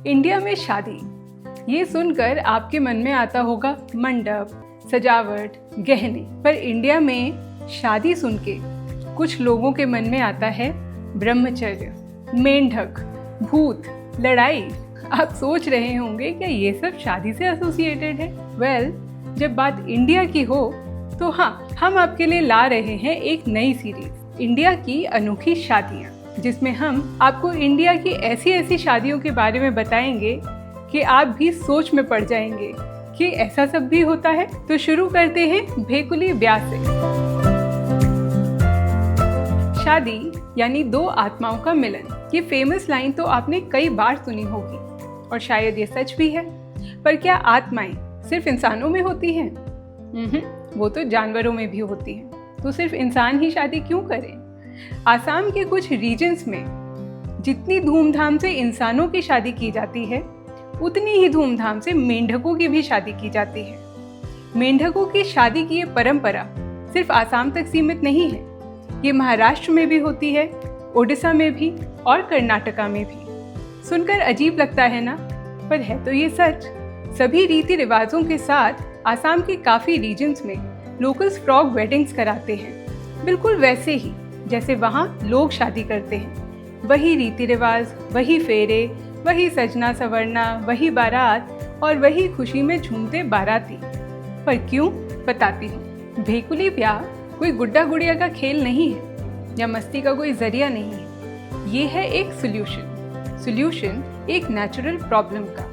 India में शादी, ये सुनकर आपके मन में आता होगा मंडप, सजावट, गहने। पर इंडिया में शादी सुन के कुछ लोगों के मन में आता है ब्रह्मचर्य, मेंढक, भूत, लड़ाई। आप सोच रहे होंगे क्या ये सब शादी से एसोसिएटेड है? वेल, जब बात इंडिया की हो तो हाँ, हम आपके लिए ला रहे हैं एक नई सीरीज, इंडिया की अनोखी शादियाँ, जिसमें हम आपको इंडिया की ऐसी ऐसी शादियों के बारे में बताएंगे कि आप भी सोच में पड़ जाएंगे कि ऐसा सब भी होता है। तो शुरू करते हैं भेकुली ब्याह से। शादी यानी दो आत्माओं का मिलन, ये फेमस लाइन तो आपने कई बार सुनी होगी और शायद ये सच भी है। पर क्या आत्माएं सिर्फ इंसानों में होती हैं? वो तो जानवरों में भी होती हैं। तो सिर्फ इंसान ही शादी क्यों करें? आसाम के कुछ रीजन्स में जितनी धूमधाम से इंसानों की शादी की जाती है, उतनी ही धूमधाम से मेंढकों की भी शादी की जाती है। मेंढकों की शादी की ये परंपरा सिर्फ आसाम तक सीमित नहीं है, ये महाराष्ट्र में भी होती है, ओडिशा में भी और कर्नाटका में भी। सुनकर अजीब लगता है ना, पर है तो ये सच। सभी रीति रिवाजों के साथ आसाम के काफ़ी रीजन्स में लोकल्स फ्रॉग वेडिंग्स कराते हैं, बिल्कुल वैसे ही जैसे वहाँ लोग शादी करते हैं। वही रीति रिवाज, वही फेरे, वही सजना संवरना, वही बारात और वही खुशी में झूमते बाराती। पर क्यों, बताती हूँ। भेकुली ब्याह कोई गुड्डा गुड़िया का खेल नहीं है या मस्ती का कोई जरिया नहीं है। ये है एक सोल्यूशन एक नेचुरल प्रॉब्लम का।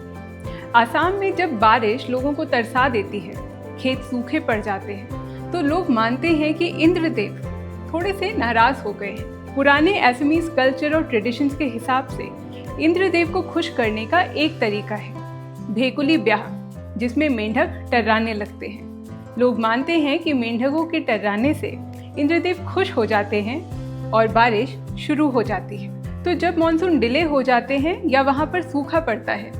आसाम में जब बारिश लोगों को तरसा देती है, खेत सूखे पड़ जाते हैं, तो लोग मानते हैं कि इंद्रदेव थोड़े से नाराज हो गए हैं। पुराने असमीज कल्चर और ट्रेडिशंस के हिसाब से इंद्रदेव को खुश करने का एक तरीका है भेकुली ब्याह, जिसमें मेंढक टर्राने लगते हैं। लोग मानते हैं कि मेंढकों के टर्राने से इंद्रदेव खुश हो जाते हैं और बारिश शुरू हो जाती है। तो जब मॉनसून डिले हो जाते हैं या वहाँ पर सूखा पड़ता है,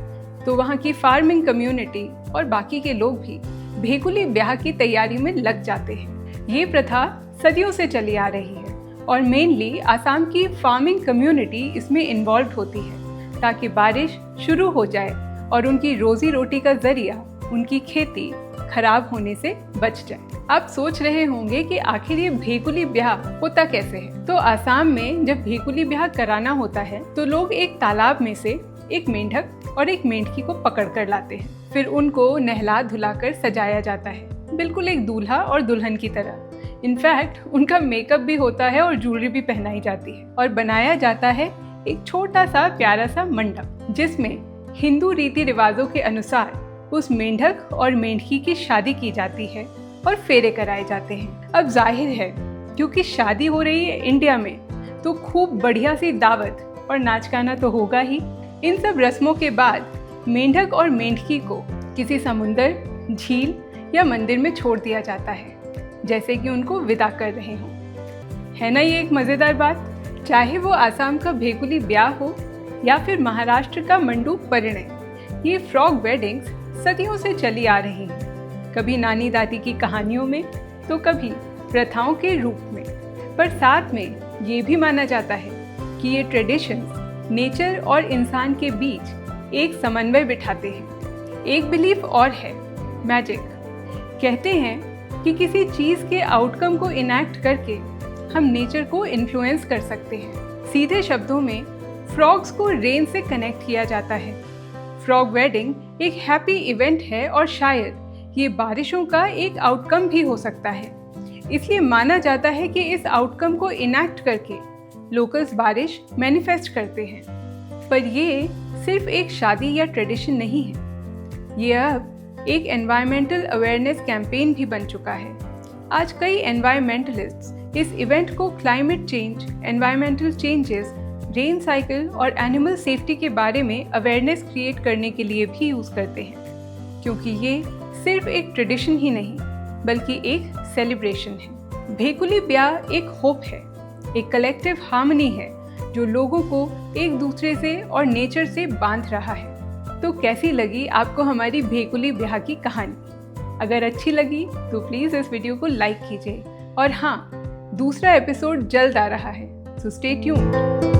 तो वहाँ की फार्मिंग कम्युनिटी और बाकी के लोग भी भेकुली ब्याह की तैयारी में लग जाते हैं। ये प्रथा सदियों से चली आ रही है और मेनली आसाम की फार्मिंग कम्युनिटी इसमें इन्वॉल्व होती है, ताकि बारिश शुरू हो जाए और उनकी रोजी रोटी का जरिया, उनकी खेती खराब होने से बच जाए। आप सोच रहे होंगे कि आखिर ये भेकुली ब्याह होता कैसे है? तो आसाम में जब भेकुली ब्याह कराना होता है, तो लोग एक तालाब में से एक मेंढक और एक मेंढकी को पकड़ कर लाते हैं। फिर उनको नहला धुलाकर सजाया जाता है, बिल्कुल एक दूल्हा और दुल्हन की तरह। इनफैक्ट उनका मेकअप भी होता है और ज्वेलरी भी पहनाई जाती है और बनाया जाता है एक छोटा सा प्यारा सा मंडप, जिसमें हिंदू रीति रिवाजों के अनुसार उस मेंढक और मेंढकी की शादी की जाती है और फेरे कराए जाते हैं। अब जाहिर है, क्योंकि शादी हो रही है इंडिया में, तो खूब बढ़िया सी दावत और नाच गाना तो होगा ही। इन सब रस्मों के बाद मेंढक और मेंढकी को किसी समुंदर, झील या मंदिर में छोड़ दिया जाता है, जैसे कि उनको विदा कर रहे हों। है ना ये एक मज़ेदार बात? चाहे वो आसाम का भेकुली ब्याह हो या फिर महाराष्ट्र का मंडू परिणय, ये फ्रॉग वेडिंग्स सदियों से चली आ रही हैं। कभी नानी दादी की कहानियों में, तो कभी प्रथाओं के रूप में। पर साथ में ये भी माना जाता है कि ये ट्रेडिशंस नेचर और इंसान के बीच एक समन्वय बिठाते हैं। एक बिलीफ और है, मैजिक। कहते हैं कि किसी चीज़ के आउटकम को इनैक्ट करके हम नेचर को इन्फ्लुएंस कर सकते हैं। सीधे शब्दों में फ्रॉग्स को रेन से कनेक्ट किया जाता है। फ्रॉग वेडिंग एक हैप्पी इवेंट है और शायद ये बारिशों का एक आउटकम भी हो सकता है। इसलिए माना जाता है कि इस आउटकम को इनैक्ट करके लोकल्स बारिश मैनिफेस्ट करते हैं। पर ये सिर्फ एक शादी या ट्रेडिशन नहीं है, ये अब एक एनवायरमेंटल अवेयरनेस कैंपेन भी बन चुका है। आज कई एनवायरमेंटलिस्ट्स इस इवेंट को climate change, environmental changes, rain cycle और एनिमल सेफ्टी के बारे में अवेयरनेस क्रिएट करने के लिए भी यूज़ करते हैं, क्योंकि ये सिर्फ एक ट्रेडिशन ही नहीं बल्कि एक सेलिब्रेशन है। भेकुली ब्याह एक होप है, एक कलेक्टिव हार्मनी है जो लोगों को एक दूसरे से और नेचर से बांध रहा है। तो कैसी लगी आपको हमारी भेकुली ब्याह की कहानी? अगर अच्छी लगी तो प्लीज़ इस वीडियो को लाइक कीजिए। और हाँ, दूसरा एपिसोड जल्द आ रहा है, सो स्टे ट्यून्ड।